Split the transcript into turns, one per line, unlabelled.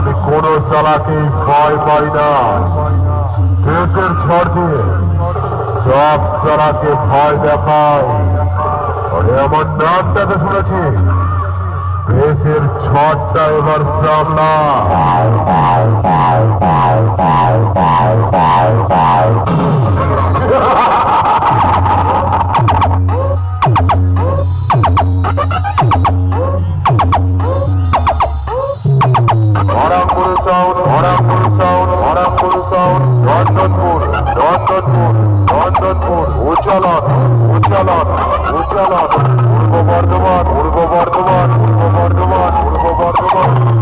আমি কোন সালাকে ভয় পাই না। দেশের ঝড় দিয়ে সব সালাকে ভয় দেখায়। আরে আমার নামটাকে শুনেছিস? দেশের ঝড়টা এবার সামলা। নন্দনপুর নন্দনপুর নন্দনপুর উচ্চালন উচ্চালন উচ্চালন পূর্ব বর্ধমান পূর্ব বর্ধমান পূর্ব বর্ধমান পূর্ব বর্ধমান